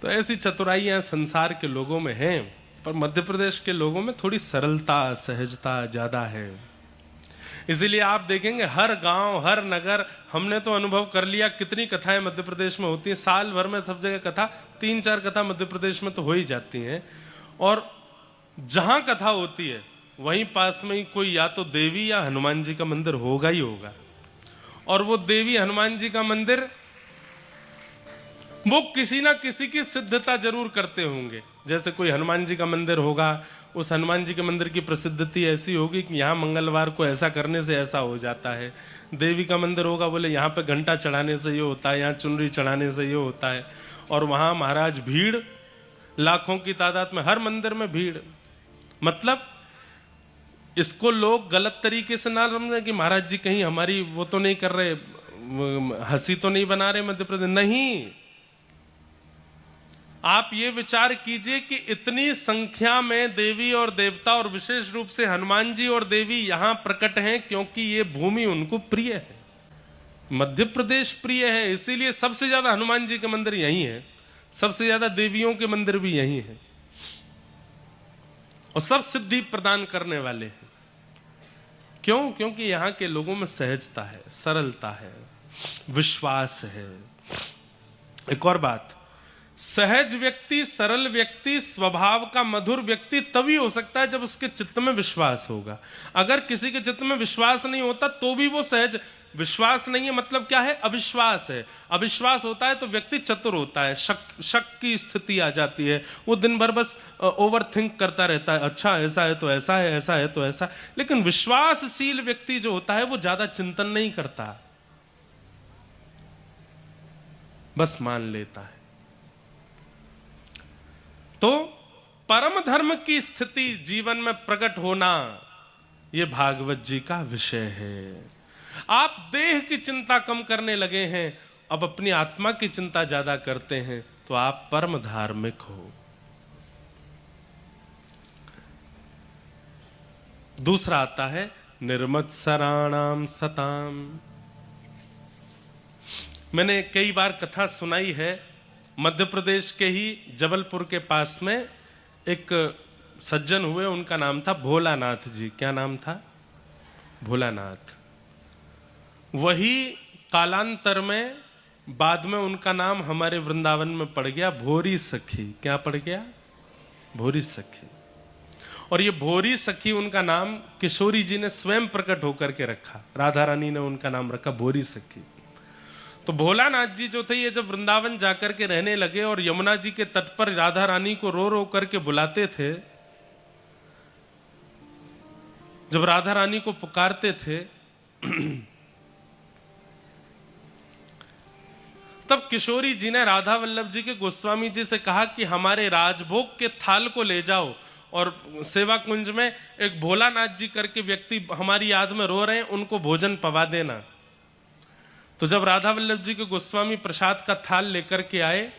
तो ऐसी चतुराइयां संसार के लोगों में हैं, पर मध्य प्रदेश के लोगों में थोड़ी सरलता सहजता ज्यादा है। इसीलिए आप देखेंगे हर गांव हर नगर, हमने तो अनुभव कर लिया कितनी कथाएं मध्य प्रदेश में होती हैं, साल भर में सब जगह कथा, 3-4 कथा मध्य प्रदेश में तो हो ही जाती हैं। और जहां कथा होती है वहीं पास में ही कोई या तो देवी या हनुमान जी का मंदिर होगा ही होगा। और वो देवी हनुमान जी का मंदिर वो किसी ना किसी की सिद्धता जरूर करते होंगे। जैसे कोई हनुमान जी का मंदिर होगा, उस हनुमान जी के मंदिर की प्रसिद्धि ऐसी होगी कि यहाँ मंगलवार को ऐसा करने से ऐसा हो जाता है। देवी का मंदिर होगा, बोले यहाँ पे घंटा चढ़ाने से ये होता है, यहाँ चुनरी चढ़ाने से ये होता है। और वहाँ महाराज भीड़ लाखों की तादाद में, हर मंदिर में भीड़। मतलब इसको लोग गलत तरीके से ना समझे कि महाराज जी कहीं हमारी वो तो नहीं कर रहे, हंसी तो नहीं बना रहे मध्य प्रदेश। नहीं, आप ये विचार कीजिए कि इतनी संख्या में देवी और देवता और विशेष रूप से हनुमान जी और देवी यहां प्रकट हैं क्योंकि ये भूमि उनको प्रिय है, मध्य प्रदेश प्रिय है। इसीलिए सबसे ज्यादा हनुमान जी के मंदिर यहीं है, सबसे ज्यादा देवियों के मंदिर भी यहीं है, और सब सिद्धि प्रदान करने वाले हैं। क्यों? क्योंकि यहां के लोगों में सहजता है, सरलता है, विश्वास है। एक और बात, सहज व्यक्ति, सरल व्यक्ति, स्वभाव का मधुर व्यक्ति तभी हो सकता है जब उसके चित्त में विश्वास होगा। अगर किसी के चित्त में विश्वास नहीं होता तो भी वो सहज, विश्वास नहीं है मतलब क्या है? अविश्वास है। अविश्वास होता है तो व्यक्ति चतुर होता है, शक की स्थिति आ जाती है, वो दिन भर बस ओवर थिंक करता रहता है, अच्छा ऐसा है तो ऐसा है, ऐसा है तो ऐसा। लेकिन विश्वासशील व्यक्ति जो होता है वो ज्यादा चिंतन नहीं करता, बस मान लेता है। तो परम धर्म की स्थिति जीवन में प्रकट होना, यह भागवत जी का विषय है। आप देह की चिंता कम करने लगे हैं, अब अपनी आत्मा की चिंता ज्यादा करते हैं, तो आप परम धार्मिक हो। दूसरा आता है निर्मत्सराणाम सताम। मैंने कई बार कथा सुनाई है, मध्य प्रदेश के ही जबलपुर के पास में एक सज्जन हुए, उनका नाम था भोलानाथ जी। क्या नाम था? भोलानाथ। वही कालांतर में बाद में उनका नाम हमारे वृंदावन में पड़ गया भोरी सखी। क्या पड़ गया? भोरी सखी। और ये भोरी सखी उनका नाम किशोरी जी ने स्वयं प्रकट होकर के रखा, राधा रानी ने उनका नाम रखा भोरी सखी। तो भोलानाथ जी जो थे, ये जब वृंदावन जाकर के रहने लगे और यमुना जी के तट पर राधा रानी को रो रो करके बुलाते थे, जब राधा रानी को पुकारते थे तब किशोरी जी ने राधा वल्लभ जी के गोस्वामी जी से कहा कि हमारे राजभोग के थाल को ले जाओ और सेवा कुंज में एक भोलानाथ जी करके व्यक्ति हमारी याद में रो रहे हैं, उनको भोजन पवा देना। तो जब राधा वल्लभ जी के गोस्वामी प्रसाद का थाल लेकर के आए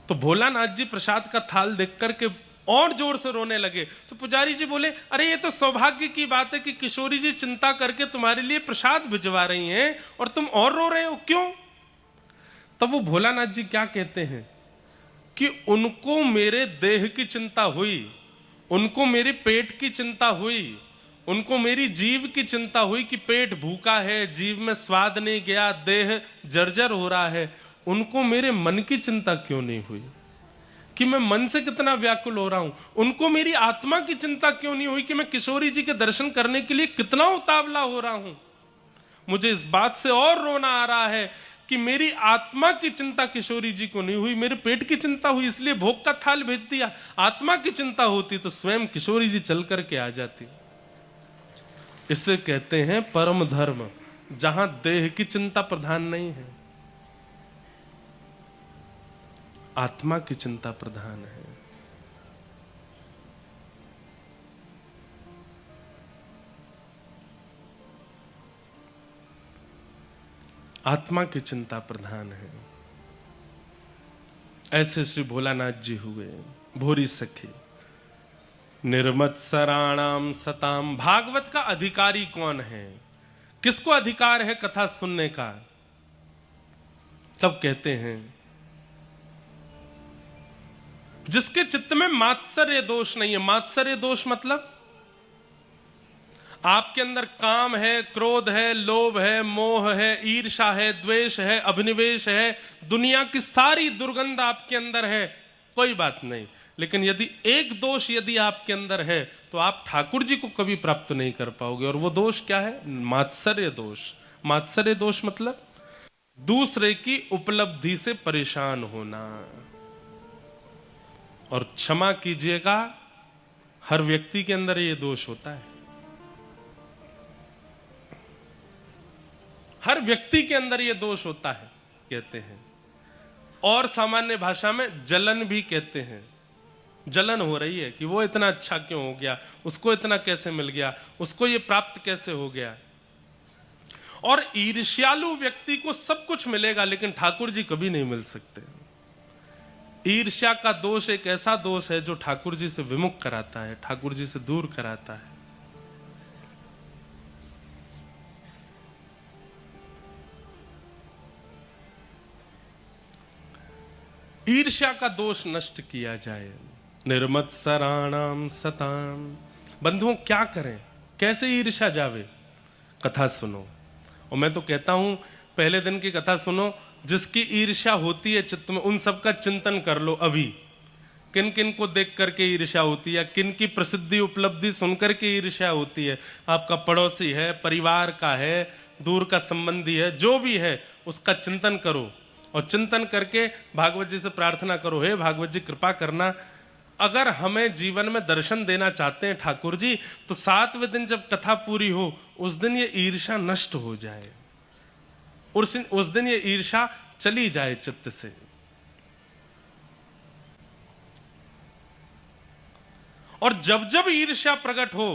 तो भोलानाथ जी प्रसाद का थाल देख करके और जोर से रोने लगे। तो पुजारी जी बोले, अरे ये तो सौभाग्य की बात है कि किशोरी जी चिंता करके तुम्हारे लिए प्रसाद भिजवा रही हैं और तुम और रो रहे हो, क्यों? तब वो भोलानाथ जी क्या कहते हैं कि उनको मेरे देह की चिंता हुई, उनको मेरे पेट की चिंता हुई, उनको मेरी जीव की चिंता हुई कि पेट भूखा है, जीव में स्वाद नहीं गया, देह जर्जर हो रहा है। उनको मेरे मन की चिंता क्यों नहीं हुई कि मैं मन से कितना व्याकुल हो रहा हूं? उनको मेरी आत्मा की चिंता क्यों नहीं हुई कि मैं किशोरी जी के दर्शन करने के लिए कितना उतावला हो रहा हूं? मुझे इस बात से और रोना आ रहा है कि मेरी आत्मा की चिंता किशोरी जी को नहीं हुई, मेरे पेट की चिंता हुई, इसलिए भोग का थाल भेज दिया। आत्मा की चिंता होती तो स्वयं किशोरी जी चल करके आ जाती। इसे कहते हैं परम धर्म, जहां देह की चिंता प्रधान नहीं है, आत्मा की चिंता प्रधान है। आत्मा की चिंता प्रधान है। ऐसे श्री भोलानाथ जी हुए भोरी सखी। निर्मत्सराणाम सताम। भागवत का अधिकारी कौन है? किसको अधिकार है कथा सुनने का? तब कहते हैं जिसके चित्त में मात्सर्य दोष नहीं है। मात्सर्य दोष मतलब आपके अंदर काम है, क्रोध है, लोभ है, मोह है, ईर्ष्या है, द्वेष है, अभिनिवेश है, दुनिया की सारी दुर्गंध आपके अंदर है, कोई बात नहीं। लेकिन यदि एक दोष यदि आपके अंदर है तो आप ठाकुर जी को कभी प्राप्त नहीं कर पाओगे। और वो दोष क्या है? मात्सर्य दोष। मात्सर्य दोष मतलब दूसरे की उपलब्धि से परेशान होना। और क्षमा कीजिएगा, हर व्यक्ति के अंदर ये दोष होता है, हर व्यक्ति के अंदर ये दोष होता है, कहते हैं। और सामान्य भाषा में जलन भी कहते हैं। जलन हो रही है कि वो इतना अच्छा क्यों हो गया, उसको इतना कैसे मिल गया, उसको ये प्राप्त कैसे हो गया। और ईर्ष्यालु व्यक्ति को सब कुछ मिलेगा लेकिन ठाकुर जी कभी नहीं मिल सकते। ईर्ष्या का दोष एक ऐसा दोष है जो ठाकुर जी से विमुख कराता है, ठाकुर जी से दूर कराता है। ईर्ष्या का दोष नष्ट किया जाए। निर्मत्सराणाम सताम। बंधुओं क्या करें, कैसे ईर्ष्या जावे? कथा सुनो। और मैं तो कहता हूं पहले दिन की कथा सुनो। जिसकी ईर्ष्या होती है चित्त में, उन सबका चिंतन कर लो अभी। किन किन को देख करके ईर्ष्या होती है, किन की प्रसिद्धि उपलब्धि सुनकर के ईर्ष्या होती है। आपका पड़ोसी है, परिवार का है, दूर का संबंधी है, जो भी है उसका चिंतन करो। और चिंतन करके भागवत जी से प्रार्थना करो, हे भागवत जी कृपा करना, अगर हमें जीवन में दर्शन देना चाहते हैं ठाकुर जी, तो 7वें दिन जब कथा पूरी हो उस दिन ये ईर्ष्या नष्ट हो जाए, उस दिन ये ईर्ष्या चली जाए चित्त से। और जब जब ईर्ष्या प्रकट हो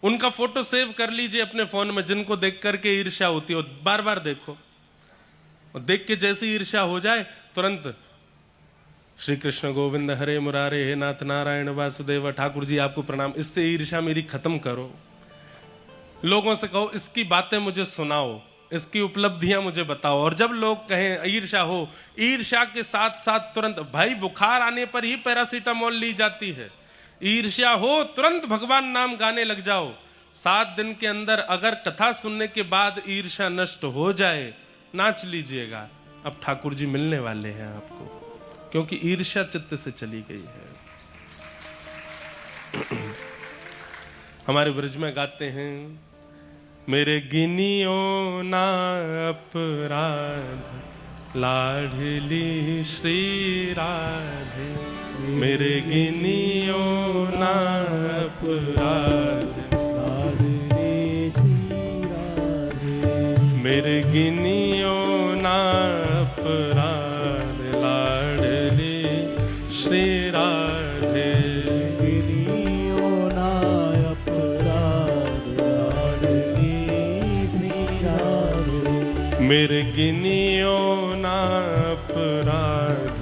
उनका फोटो सेव कर लीजिए अपने फोन में, जिनको देख करके ईर्ष्या होती है बार बार देखो। और देख के जैसी ईर्ष्या हो जाए तुरंत श्री कृष्ण गोविंद हरे मुरारे, हे नाथ नारायण वासुदेव, ठाकुर जी आपको प्रणाम, इससे ईर्ष्या मेरी खत्म करो। लोगों से कहो इसकी बातें मुझे सुनाओ, इसकी उपलब्धियां मुझे बताओ। और जब लोग कहें ईर्ष्या हो, ईर्ष्या के साथ साथ तुरंत, भाई बुखार आने पर ही पैरासीटामोल ली जाती है, ईर्ष्या हो तुरंत भगवान नाम गाने लग जाओ। 7 दिन के अंदर अगर कथा सुनने के बाद ईर्ष्या नष्ट हो जाए, नाच लीजिएगा, अब ठाकुर जी मिलने वाले हैं आपको, क्योंकि ईर्ष्या चित्त से चली गई है। हमारे ब्रज में गाते हैं, मेरे गिनियो ना अपराध लाडली श्री राधे, मेरे गिनियो ना अपराध लाडली श्री राधे, मेरे गिनियो ना अपराध लाडली श्री राधे, गिनियो ना अपराध लाडली श्री राधे, मेरे गिनियो ना अपराध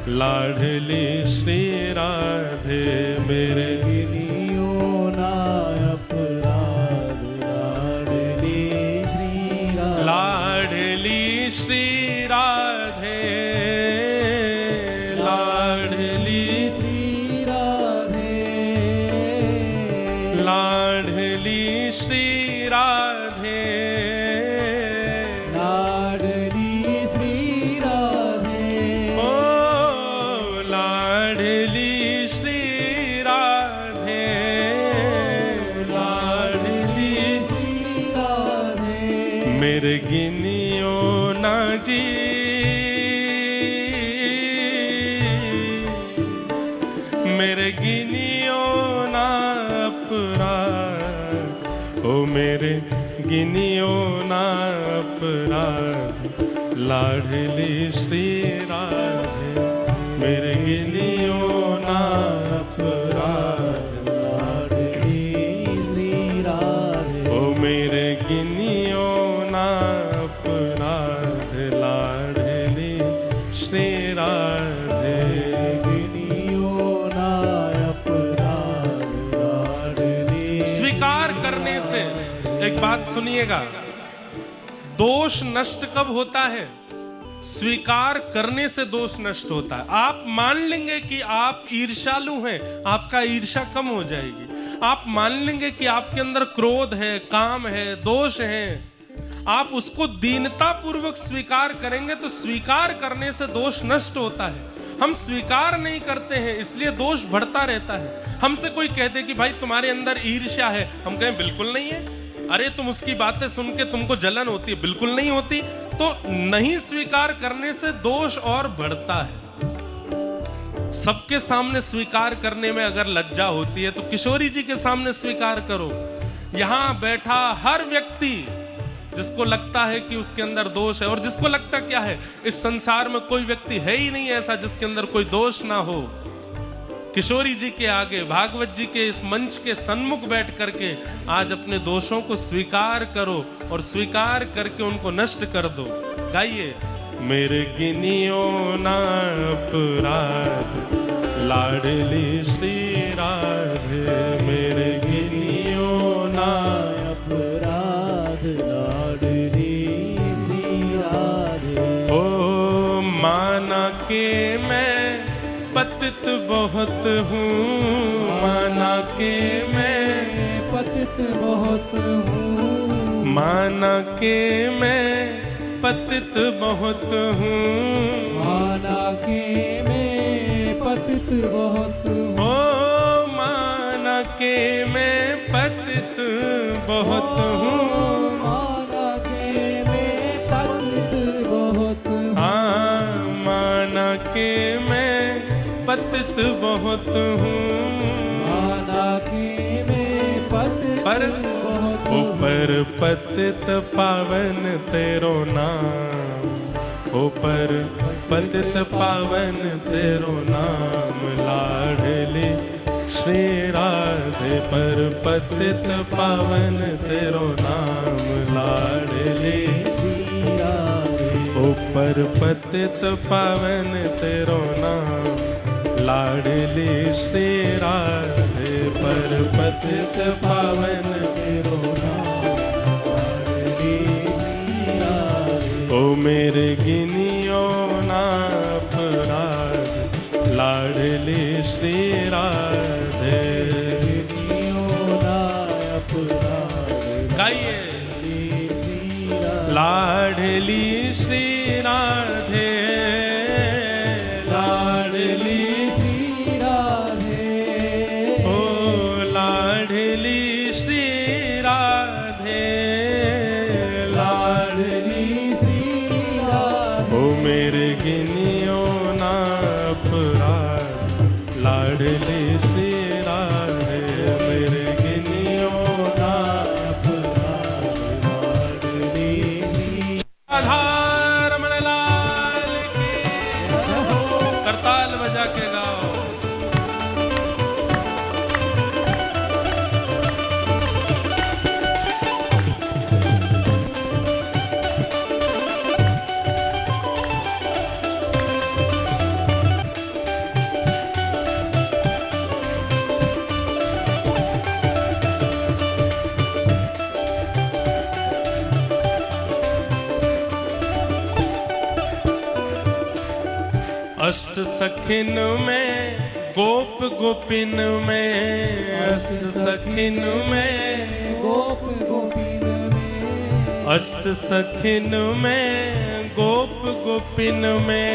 लाडली श्री राधे, मेरे गिनियो ना अपराध लाडली श्री राधे, लाडली श्री राधे, लाडली श्री राधे, लाडली श्री राधे, लाडली श्री राधे, ओ लाडली श्री राधे, लाडली श्री राधे, मेरे गिनियो ना जी, मेरे गिनियो ना अपराध, ओ मेरे गिनियो ना अपराध लाडली श्री राधे, मेरे गिनियो ना अपराध लाडली श्री राधे, ओ मेरे गिनियो ना अपराध लाडली श्री राधे, गिनियो ना अपराध लाडली। स्वीकार करने से, एक बात सुनिएगा, दोष नष्ट कब होता है? स्वीकार करने से दोष नष्ट होता है। आप मान लेंगे कि आप ईर्ष्यालु हैं, आपका ईर्ष्या कम हो जाएगी। आप मान लेंगे कि आपके अंदर क्रोध है, काम है, दोष है, आप उसको दीनता पूर्वक स्वीकार करेंगे तो स्वीकार करने से दोष नष्ट होता है। हम स्वीकार नहीं करते हैं इसलिए दोष बढ़ता रहता है। हमसे कोई कहते कि भाई तुम्हारे अंदर ईर्ष्या है, हम कहें बिल्कुल नहीं है। अरे तुम उसकी बातें सुन के तुमको जलन होती है, बिल्कुल नहीं होती। तो नहीं स्वीकार करने से दोष और बढ़ता है। सबके सामने स्वीकार करने में अगर लज्जा होती है तो किशोरी जी के सामने स्वीकार करो। यहां बैठा हर व्यक्ति जिसको लगता है कि उसके अंदर दोष है, और जिसको लगता क्या है, इस संसार में कोई व्यक्ति है ही नहीं ऐसा जिसके अंदर कोई दोष ना हो, किशोरी जी के आगे, भागवत जी के इस मंच के सन्मुख बैठ करके आज अपने दोषों को स्वीकार करो और स्वीकार करके उनको नष्ट कर दो। गाइए, मेरे गिनियो ना अपराध लाडली श्री राधे, मेरे गिनियो ना अपराध लाडली श्री राधे। ओ माना के मैं पतित बहुत हूँ, माना के मैं पतित बहुत हूँ, माना के मैं पतित बहुत हूँ, माना के मैं पतित बहुत हूँ। ओ माना के मैं पतित बहुत हूँ, माना के मैं पतित बहुत हूँ। हाँ, माना के मैं पतित बहुत हूँ, माना कि मैं पतित बहुत हूँ। ऊपर पतित पावन तेरो नाम, ऊपर पतित पावन तेरो नाम, लाडली श्री राधे पर पतित पावन तेरो नाम, लाडली श्री राधे। ऊपर पतित पावन तेरो नाम, लाडली श्री राधे पर पतित पावन तेरो नाम, लाडली श्री राधे। ओ मेरे गिनियो ना अपराध लाडली श्री राधे, गिनियो ना अपराध। गाइए, लाडली श्री राधे, अष्ट सखिन में गोप गोपिन में, अष्ट सखिन में गोप गोपिन में, अष्ट सखिन में गोप गोपिन में,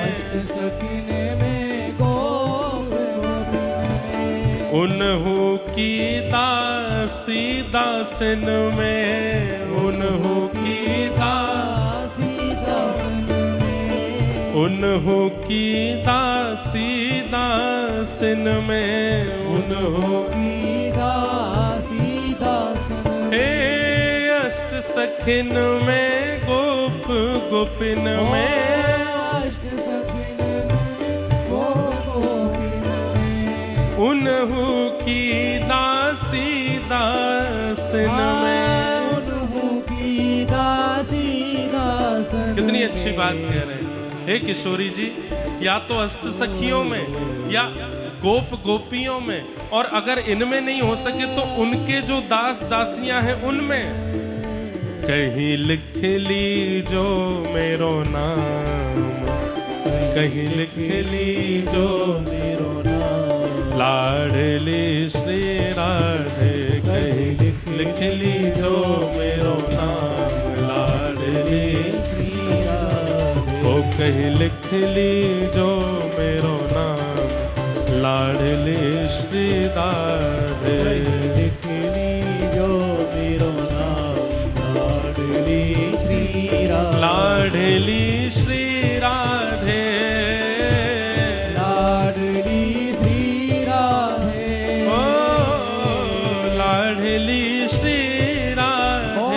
अष्ट सखिन में गोप गोपिन में। उन्हु की दासी दासन में, उन्हु की दासी दासन में, उन्हु की दासी दासन में, उन्हु की दासी दासन में। हे अष्ट सखिन में गोप गोपिन में, अष्ट सखिन में गोप गोपिन में। उन्हु की दासी दासन में, उन्हु की दासी दासन। कितनी अच्छी बात कह रहे हैं हे किशोरी जी। या तो अष्ट सखियों में या गोप गोपियों में, और अगर इनमें नहीं हो सके तो उनके जो दास दासियां हैं उनमें। कहीं लिख ली जो मेरो नाम, कहीं लिख ली जो मेरो नाम, लाडली श्री राधे कहीं लिख ली जो मेरो नाम, लाडली श्री राधे। ओ कहीं लिख ली जो मेरो नाम, लाडली श्री राधे, लिख ली जो मेरो नाम, लाडली श्री राधे, लाडली श्री राधे, लाडली श्री राधे, ओ लाडली श्री राधे, ओ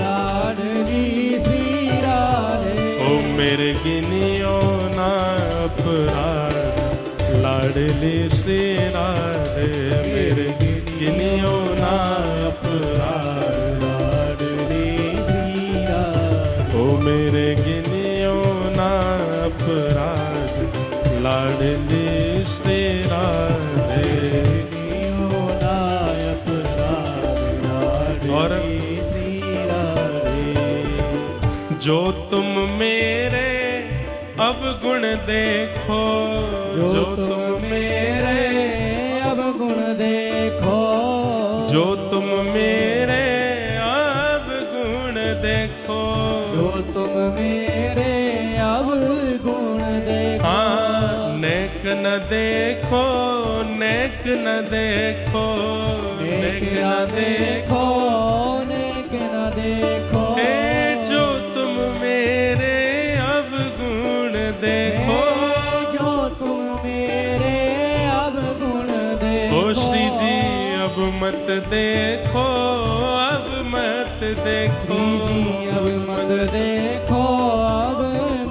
लाडली श्री राधे। ओ मेरे गिनियो ना अपराध, लाडली श्री राधे, मेरे गिनियो ना अपराध, लाडली श्री राधे, ओ मेरे गिनियो ना अपराध, लाडली श्री राधे। गिनियो ना अपराध, लाडली श्री राधे। जो तुम मेरे अवगुण देखो, जो तुम मेरे अवगुण देखो, जो तुम मेरे अवगुण देखो, जो तुम मेरे अवगुण देखो, हाँ नेक न देखो, नेक न देखो, नेक न देखो, नेक न देखो, ए जो तुम मेरे अवगुण देखो, जो तुम मेरे अवगुण देखो। ओ श्री जी अब मत देखो, अब मत देखो, श्री जी अब मत देखो, अब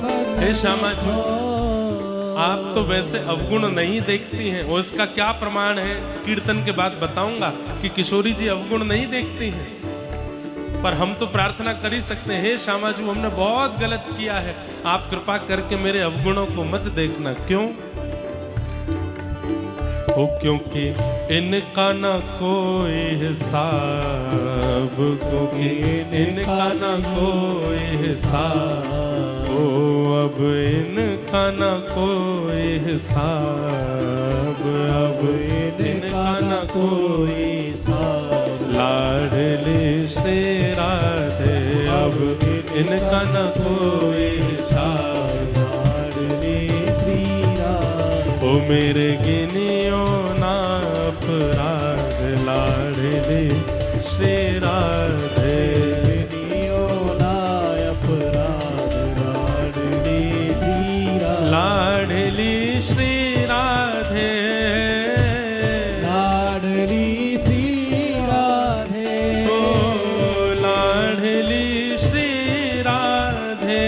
मत हे श्यामा जी, देखो। आप तो वैसे अवगुण नहीं देखती हैं, और इसका क्या प्रमाण है कीर्तन के बाद बताऊंगा कि किशोरी जी अवगुण नहीं देखती हैं। पर हम तो प्रार्थना कर ही सकते हैं, हे श्यामा जी हमने बहुत गलत किया है, आप कृपा करके मेरे अवगुणों को मत देखना। क्यों? हो क्योंकि इनका न कोई हिसाब, क्योंकि इनका न कोई हिसाब, ओ अब इनका न कोई हिसाब, अब इनका न कोई हिसाब, लाडली श्री राधे, अब इनका न कोई हिसाब, लाडली श्री राधे। ओ मेरे गिनियो ना अपराध, लाडली श्री राधे, गिनियो ना अपराध, लाडली श्री राधे, लाडली श्री राधे, लाडली श्री राधे, ओ लाडली श्री राधे,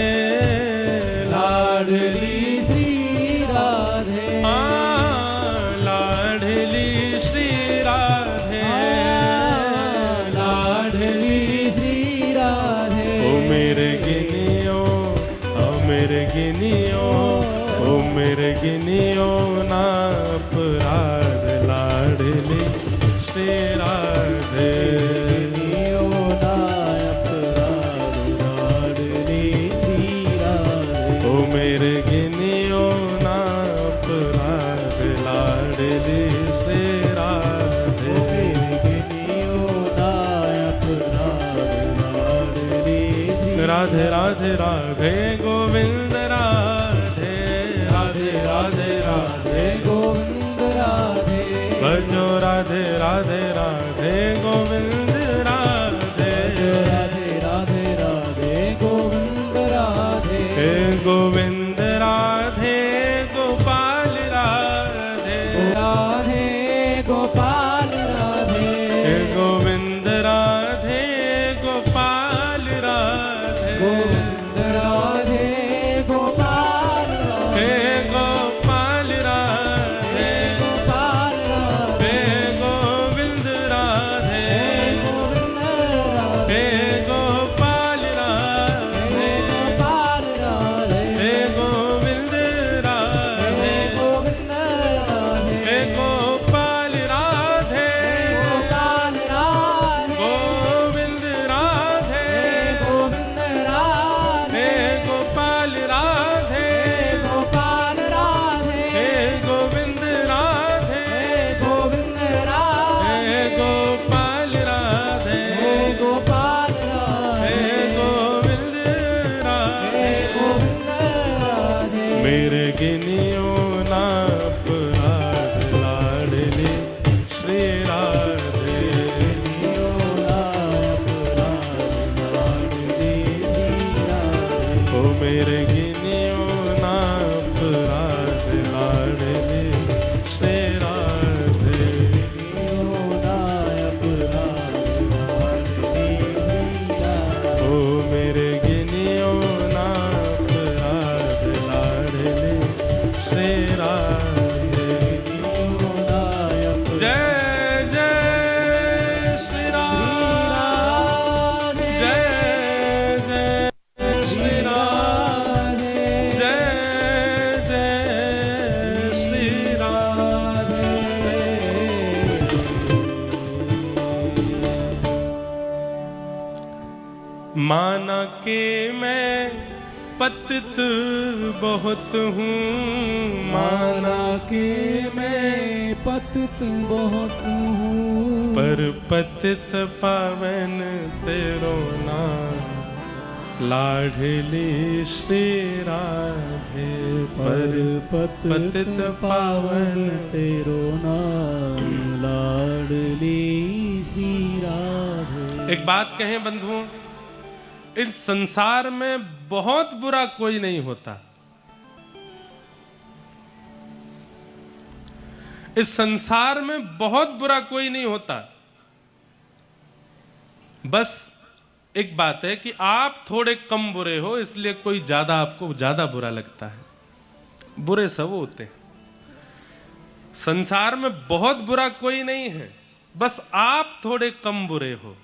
लाडली श्री राधे, लाडली श्री राधे, लाडली श्री राधे। ओ मेरे गिनियो, ओ मेरे गिनियो, ओ मेरे गिनियो ना अपराध, लाडली श्री राधे, गिनियो ना अपराध, लाडली श्री राधे। ओ मेरे गिनियो ना अपराध, लाडली श्री राधे, गिनियो ना अपराध, लाडली श्री राधे राधे राधे गोविंद राधे, राधे राधे राधे गोविंद राधे, भजो राधे राधे राधे गोविंद राधे, राधे राधे राधे गोविंद राधे, हे गोविंद राधे गोपाल राधे, राधे गोपाल राधे, हे गोविंद राधे गोपाल राधे, गोविंद राधे गोपाल राधे, हे गोपाल राधे, गोपाल राधे, हे गोविंद राधे, मेरे गिनियो ना अपराध लाडले श्री राधे। ओ मेरे गिनियो ना अपराध लाडले श्री राधे। जय जय श्री राधे, जय जय श्री राधे, जय जय श्री राधे। माना के मैं पतित बहुत हूँ, माना के मैं पतित बहुत हूँ, पर पतित पावन तेरो नाम लाडली श्री राधे। पर पतित पावन तेरो नाम लाडली श्री राधे। एक बात कहें बंधुओं, इस संसार में बहुत बुरा कोई नहीं होता। इस संसार में बहुत बुरा कोई नहीं होता। बस एक बात है कि आप थोड़े कम बुरे हो, इसलिए कोई ज्यादा आपको ज्यादा बुरा लगता है। बुरे सब होते हैं। संसार में बहुत बुरा कोई नहीं है, बस आप थोड़े कम बुरे हो,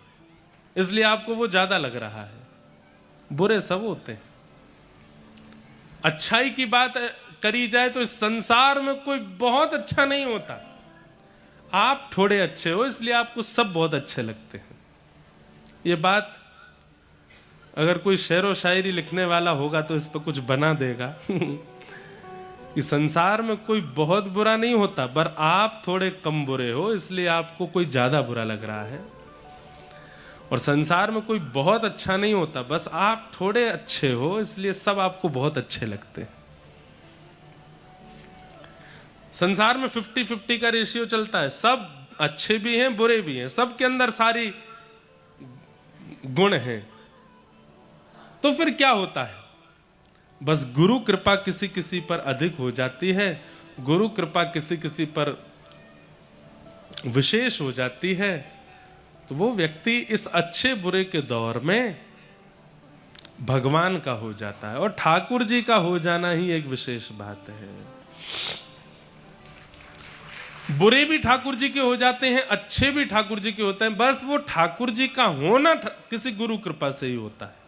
इसलिए आपको वो ज्यादा लग रहा है। बुरे सब होते हैं। अच्छाई की बात करी जाए तो इस संसार में कोई बहुत अच्छा नहीं होता। आप थोड़े अच्छे हो, इसलिए आपको सब बहुत अच्छे लगते हैं। ये बात अगर कोई शेर व शायरी लिखने वाला होगा तो इस पर कुछ बना देगा कि संसार में कोई बहुत बुरा नहीं होता, पर आप थोड़े कम बुरे हो, इसलिए आपको कोई ज्यादा बुरा लग रहा है। और संसार में कोई बहुत अच्छा नहीं होता, बस आप थोड़े अच्छे हो, इसलिए सब आपको बहुत अच्छे लगते हैं। संसार में 50-50 का रेशियो चलता है। सब अच्छे भी हैं, बुरे भी हैं, सबके अंदर सारी गुण हैं। तो फिर क्या होता है? बस गुरु कृपा किसी किसी पर अधिक हो जाती है, गुरु कृपा किसी किसी पर विशेष हो जाती है, तो वो व्यक्ति इस अच्छे बुरे के दौर में भगवान का हो जाता है। और ठाकुर जी का हो जाना ही एक विशेष बात है। बुरे भी ठाकुर जी के हो जाते हैं, अच्छे भी ठाकुर जी के होते हैं, बस वो ठाकुर जी का होना किसी गुरु कृपा से ही होता है।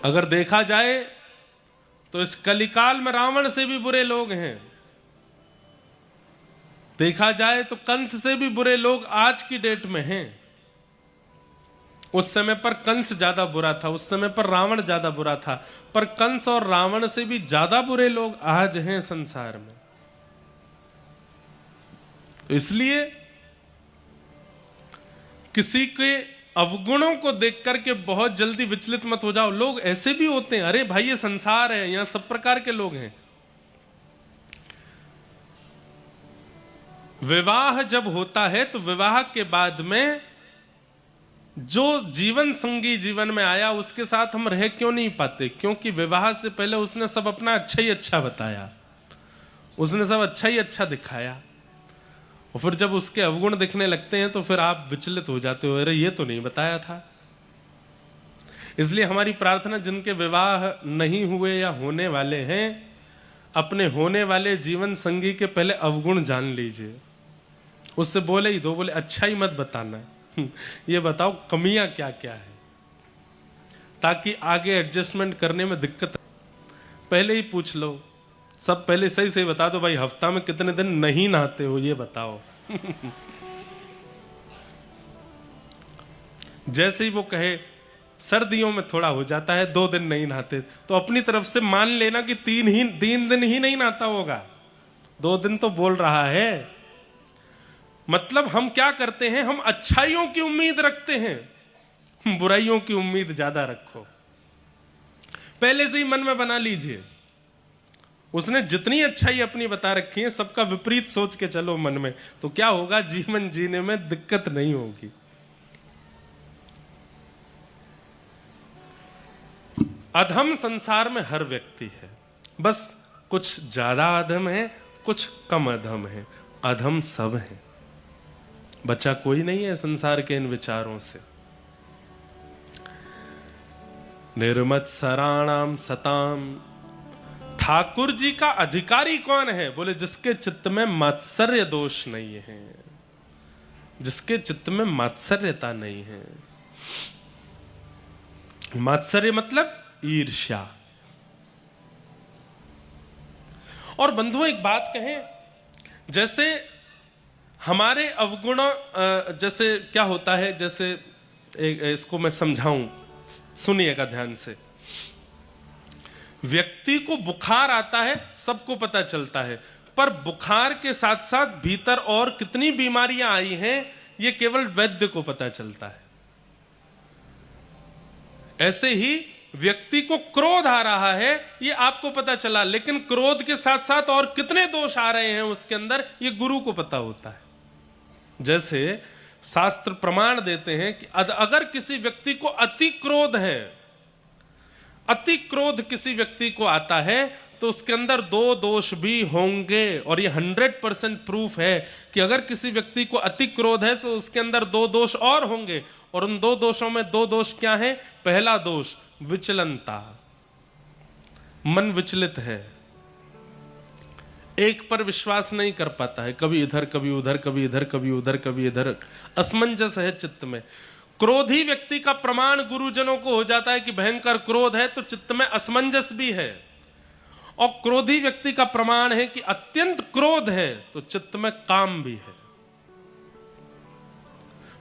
अगर देखा जाए तो इस कलिकाल में रावण से भी बुरे लोग हैं। देखा जाए तो कंस से भी बुरे लोग आज की डेट में हैं। उस समय पर कंस ज्यादा बुरा था, उस समय पर रावण ज्यादा बुरा था, पर कंस और रावण से भी ज्यादा बुरे लोग आज हैं संसार में। तो इसलिए किसी के अवगुणों को देख करके बहुत जल्दी विचलित मत हो जाओ। लोग ऐसे भी होते हैं, अरे भाई ये संसार है, यहां सब प्रकार के लोग हैं। विवाह जब होता है तो विवाह के बाद में जो जीवन संगी जीवन में आया उसके साथ हम रह क्यों नहीं पाते? क्योंकि विवाह से पहले उसने सब अपना अच्छा ही अच्छा बताया, उसने सब अच्छा ही अच्छा दिखाया, और फिर जब उसके अवगुण दिखने लगते हैं तो फिर आप विचलित हो जाते हो, अरे ये तो नहीं बताया था। इसलिए हमारी प्रार्थना, जिनके विवाह नहीं हुए या होने वाले हैं, अपने होने वाले जीवन संगी के पहले अवगुण जान लीजिए। उससे बोले ही दो, बोले अच्छा ही मत बताना, ये बताओ कमियां क्या क्या है, ताकि आगे एडजस्टमेंट करने में दिक्कत। पहले ही पूछ लो, सब पहले सही सही बता दो, भाई हफ्ता में कितने दिन नहीं नहाते हो ये बताओ। जैसे ही वो कहे सर्दियों में थोड़ा हो जाता है 2 दिन नहीं नहाते, तो अपनी तरफ से मान लेना कि 3 दिन ही नहीं नहाता होगा, 2 दिन तो बोल रहा है। मतलब हम क्या करते हैं, हम अच्छाइयों की उम्मीद रखते हैं, बुराइयों की उम्मीद ज्यादा रखो। पहले से ही मन में बना लीजिए, उसने जितनी अच्छाई अपनी बता रखी है सबका विपरीत सोच के चलो मन में, तो क्या होगा, जीवन जीने में दिक्कत नहीं होगी। अधम संसार में हर व्यक्ति है, बस कुछ ज्यादा अधम है, कुछ कम अधम है, अधम सब है। बचा कोई नहीं है संसार के इन विचारों से। निर्मत्सराणाम सताम, ठाकुर जी का अधिकारी कौन है? बोले जिसके चित्त में मात्सर्य दोष नहीं है, जिसके चित्त में मात्सर्यता नहीं है। मात्सर्य मतलब ईर्ष्या। और बंधुओं एक बात कहें, जैसे हमारे अवगुण, जैसे क्या होता है, जैसे इसको मैं समझाऊं, सुनिएगा ध्यान से। व्यक्ति को बुखार आता है, सबको पता चलता है, पर बुखार के साथ साथ भीतर और कितनी बीमारियां आई हैं ये केवल वैद्य को पता चलता है। ऐसे ही व्यक्ति को क्रोध आ रहा है ये आपको पता चला, लेकिन क्रोध के साथ साथ और कितने दोष आ रहे हैं उसके अंदर ये गुरु को पता होता है। जैसे शास्त्र प्रमाण देते हैं कि अगर किसी व्यक्ति को अति क्रोध है, अति क्रोध किसी व्यक्ति को आता है तो उसके अंदर 2 दोष भी होंगे। और ये 100% प्रूफ है कि अगर किसी व्यक्ति को अति क्रोध है तो उसके अंदर 2 दोष और होंगे। और उन 2 दोषों में 2 दोष क्या है? पहला दोष विचलनता, मन विचलित है, एक पर विश्वास नहीं कर पाता है, कभी इधर कभी उधर, कभी इधर कभी उधर, कभी इधर, असमंजस है चित्त में। क्रोधी व्यक्ति का प्रमाण गुरुजनों को हो जाता है कि भयंकर क्रोध है तो चित्त में असमंजस भी है। और क्रोधी व्यक्ति का प्रमाण है कि अत्यंत क्रोध है तो चित्त में काम भी है।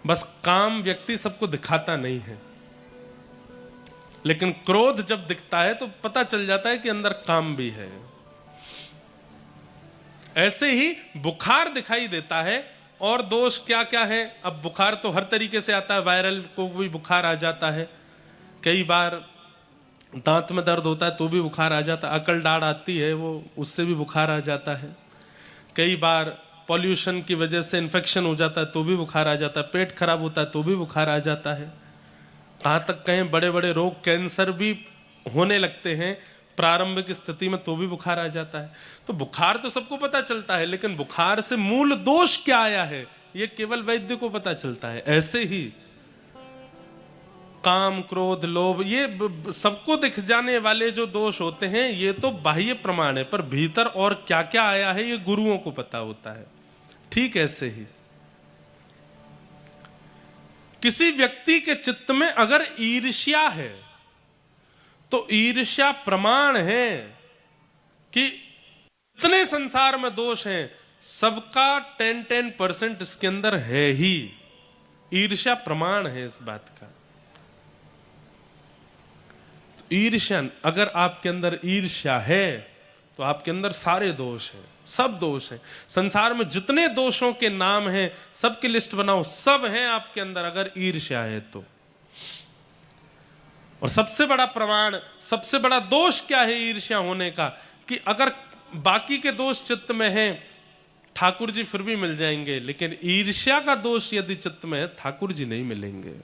बस काम व्यक्ति सबको दिखाता नहीं है, लेकिन क्रोध जब दिखता है तो पता चल जाता है कि अंदर काम भी है। ऐसे ही बुखार दिखाई देता है। और दोष क्या क्या है? अब बुखार तो हर तरीके से आता है, वायरल को भी बुखार आ जाता है, कई बार दांत में दर्द होता है तो भी बुखार आ जाता है, अकल डाढ़ आती है वो, उससे भी बुखार आ जाता है, कई बार पॉल्यूशन की वजह से इन्फेक्शन हो जाता है तो भी बुखार आ जाता है, पेट खराब होता है तो भी बुखार आ जाता है, कहां तक कहें बड़े बड़े रोग, कैंसर भी होने लगते हैं प्रारंभिक स्थिति में तो भी बुखार आ जाता है। तो बुखार तो सबको पता चलता है, लेकिन बुखार से मूल दोष क्या आया है ये केवल वैद्य को पता चलता है। ऐसे ही काम, क्रोध, लोभ, ये सबको दिख जाने वाले जो दोष होते हैं ये तो बाह्य प्रमाण है, पर भीतर और क्या क्या आया है ये गुरुओं को पता होता है। ठीक ऐसे ही किसी व्यक्ति के चित्त में अगर ईर्ष्या है तो ईर्ष्या प्रमाण है कि इतने संसार में दोष हैं, सबका 10% इसके अंदर है ही। ईर्ष्या प्रमाण है इस बात का। तो ईर्ष्या, अगर आपके अंदर ईर्ष्या है तो आपके अंदर सारे दोष हैं, सब दोष हैं। संसार में जितने दोषों के नाम हैं सबकी लिस्ट बनाओ, सब हैं आपके अंदर अगर ईर्ष्या है तो। और सबसे बड़ा प्रमाण, सबसे बड़ा दोष क्या है ईर्ष्या होने का? कि अगर बाकी के दोष चित्त में हैं ठाकुर जी फिर भी मिल जाएंगे, लेकिन ईर्ष्या का दोष यदि चित्त में है ठाकुर जी नहीं मिलेंगे।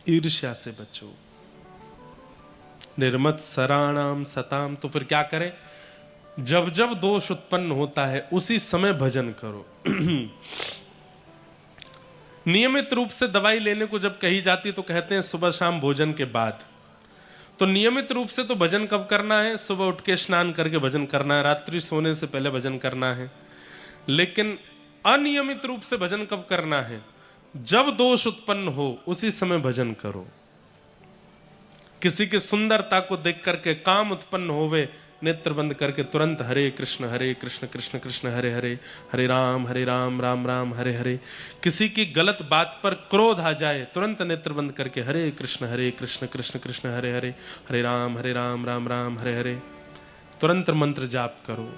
ईर्ष्या से बचो। निर्मत्सराणाम सताम, तो फिर क्या करें? जब जब दोष उत्पन्न होता है उसी समय भजन करो। नियमित रूप से दवाई लेने को जब कही जाती है तो कहते हैं सुबह शाम भोजन के बाद। तो नियमित रूप से तो भजन कब करना है? सुबह उठ के स्नान करके भजन करना है, रात्रि सोने से पहले भजन करना है। लेकिन अनियमित रूप से भजन कब करना है? जब दोष उत्पन्न हो उसी समय भजन करो। किसी की सुंदरता को देख करके काम उत्पन्न होवे, नेत्र बंद करके तुरंत हरे कृष्ण कृष्ण कृष्ण हरे हरे, हरे राम राम राम हरे हरे। किसी की गलत बात पर क्रोध आ जाए तुरंत नेत्र बंद करके हरे कृष्ण कृष्ण कृष्ण हरे हरे, हरे राम राम राम हरे हरे। तुरंत मंत्र जाप करो।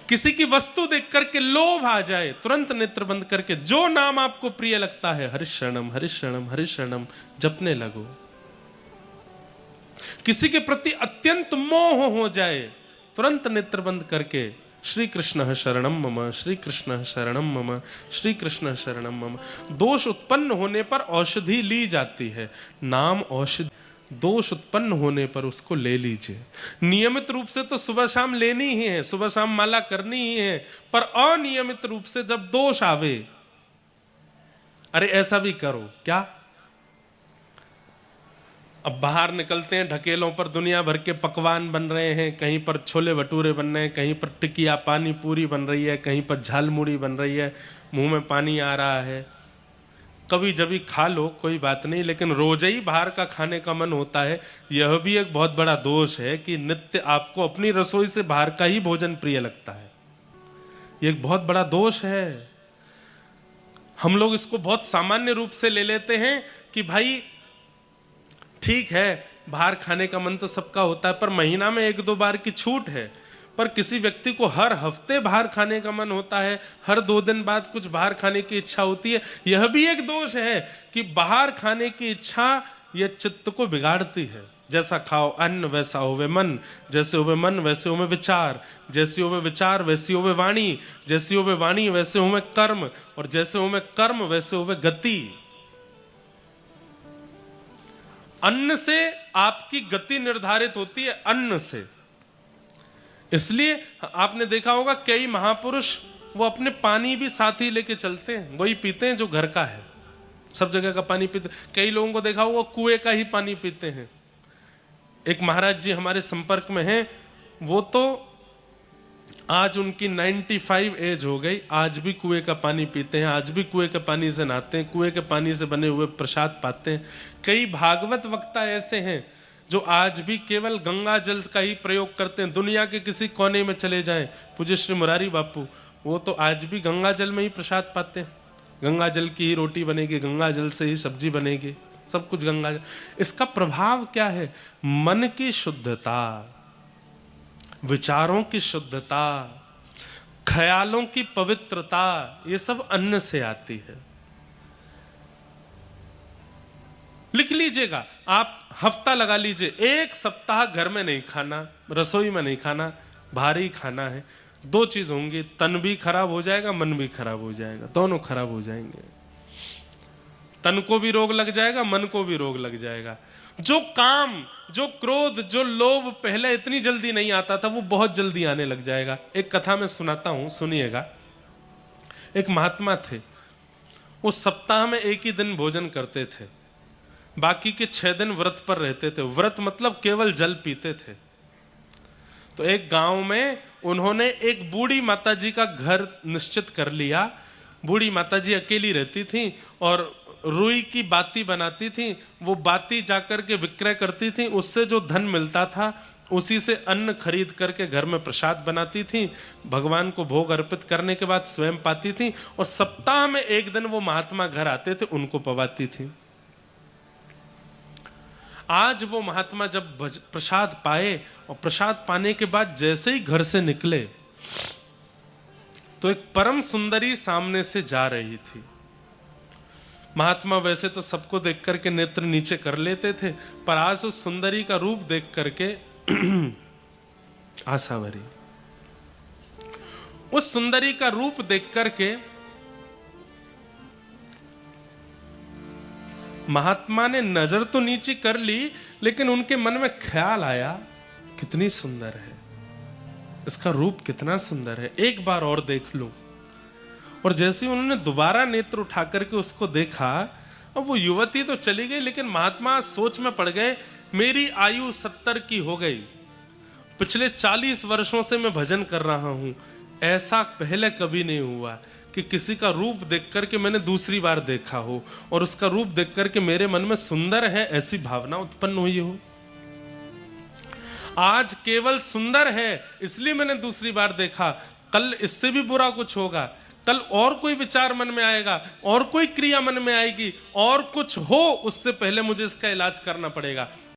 किसी की वस्तु देख करके लोभ आ जाए तुरंत नेत्र बंद करके जो नाम आपको प्रिय लगता है हरि शरणम जपने लगो। किसी के प्रति अत्यंत मोह हो जाए तुरंत नेत्र बंद करके श्री कृष्ण शरणम मम, श्री कृष्ण शरणम मम, श्री कृष्ण शरणम मम। दोष उत्पन्न होने पर औषधि ली जाती है, नाम औषधि। दोष उत्पन्न होने पर उसको ले लीजिए। नियमित रूप से तो सुबह शाम लेनी ही है, सुबह शाम माला करनी ही है, पर अनियमित रूप से जब दोष आवे, अरे ऐसा भी करो क्या, अब बाहर निकलते हैं, ढकेलों पर दुनिया भर के पकवान बन रहे हैं, कहीं पर छोले भटूरे बन रहे हैं, कहीं पर टिकिया पानी पूरी बन रही है, कहीं पर झालमुड़ी बन रही है, मुंह में पानी आ रहा है। कभी जभी खा लो कोई बात नहीं, लेकिन रोज ही बाहर का खाने का मन होता है। यह भी एक बहुत बड़ा दोष है कि नित्य आपको अपनी रसोई से बाहर का ही भोजन प्रिय लगता है। ये एक बहुत बड़ा दोष है। हम लोग इसको बहुत सामान्य रूप से ले लेते हैं कि भाई ठीक है, बाहर खाने का मन तो सबका होता है, पर महीना में 1-2 बार की छूट है। पर किसी व्यक्ति को हर हफ्ते बाहर खाने का मन होता है, हर 2 दिन बाद कुछ बाहर खाने की इच्छा होती है। यह भी एक दोष है कि बाहर खाने की इच्छा यह चित्त को बिगाड़ती है। जैसा खाओ अन्न वैसा होवे मन, जैसे होवे मन वैसे होवे विचार, जैसी होवे विचार वैसी होवे वाणी, जैसी होवे वाणी वैसे होवे कर्म, और जैसे होवे कर्म वैसे होवे गति। अन्न से आपकी गति निर्धारित होती है, अन्न से। इसलिए आपने देखा होगा कई महापुरुष वो अपने पानी भी साथ ही लेके चलते हैं, वही पीते हैं जो घर का है। सब जगह का पानी पीते, कई लोगों को देखा होगा कुएं का ही पानी पीते हैं। एक महाराज जी हमारे संपर्क में हैं, वो तो आज उनकी 95 एज हो गई, आज भी कुएं का पानी पीते हैं, आज भी कुएं के पानी से नहाते हैं, कुएं के पानी से बने हुए प्रसाद पाते हैं। कई भागवत वक्ता ऐसे हैं जो आज भी केवल गंगा जल का ही प्रयोग करते हैं। दुनिया के किसी कोने में चले जाएं, पूज्य श्री मुरारी बापू वो तो आज भी गंगा जल में ही प्रसाद पाते हैं। गंगा जल की ही रोटी बनेगी, गंगा जल से ही सब्जी बनेगी, सब कुछ गंगा जल। इसका प्रभाव क्या है? मन की शुद्धता, विचारों की शुद्धता, ख्यालों की पवित्रता, ये सब अन्न से आती है। लिख लीजिएगा, आप हफ्ता लगा लीजिए, 1 सप्ताह घर में नहीं खाना, रसोई में नहीं खाना, भारी खाना है। 2 चीज होंगी, तन भी खराब हो जाएगा, मन भी खराब हो जाएगा, दोनों खराब हो जाएंगे। तन को भी रोग लग जाएगा, मन को भी रोग लग जाएगा। जो काम, जो क्रोध, जो लोभ पहले इतनी जल्दी नहीं आता था, वो बहुत जल्दी आने लग जाएगा। एक कथा मैं सुनाता हूं, सुनिएगा। एक महात्मा थे, वो सप्ताह में 1 ही दिन भोजन करते थे, बाकी के 6 दिन व्रत पर रहते थे। व्रत मतलब केवल जल पीते थे। तो एक गांव में उन्होंने एक बूढ़ी माताजी का घर निश्चित कर लिया। बूढ़ी माताजी अकेली रहती थी और रुई की बाती बनाती थी। वो बाती जाकर के विक्रय करती थी, उससे जो धन मिलता था उसी से अन्न खरीद करके घर में प्रसाद बनाती थी। भगवान को भोग अर्पित करने के बाद स्वयं पाती थी, और सप्ताह में 1 दिन वो महात्मा घर आते थे, उनको पवाती थी। आज वो महात्मा जब प्रसाद पाए, और प्रसाद पाने के बाद जैसे ही घर से निकले तो एक परम सुंदरी सामने से जा रही थी। महात्मा वैसे तो सबको देख करके नेत्र नीचे कर लेते थे, पर आज उस सुंदरी का रूप देख करके आशा भरी, उस सुंदरी का रूप देख करके महात्मा ने नजर तो नीचे कर ली, लेकिन उनके मन में ख्याल आया, कितनी सुंदर है, इसका रूप कितना सुंदर है, एक बार और देख लूं। और जैसे ही उन्होंने दोबारा नेत्र उठा करके उसको देखा, अब वो युवती तो चली गई, लेकिन महात्मा सोच में पड़ गए, मेरी आयु 70 की हो गई, पिछले 40 वर्षों से मैं भजन कर रहा हूं, ऐसा पहले कभी नहीं हुआ कि किसी का रूप देख करके मैंने दूसरी बार देखा हो, और उसका रूप देख करके मेरे मन में सुंदर है ऐसी भावना उत्पन्न हुई हो। आज केवल सुंदर है इसलिए मैंने दूसरी बार देखा, कल इससे भी बुरा कुछ होगा, कल और कोई विचार मन में आएगा, और कोई क्रिया मन में आएगी, और कुछ हो, उससे पहले मुझे इसका इलाज करना पड़ेगा।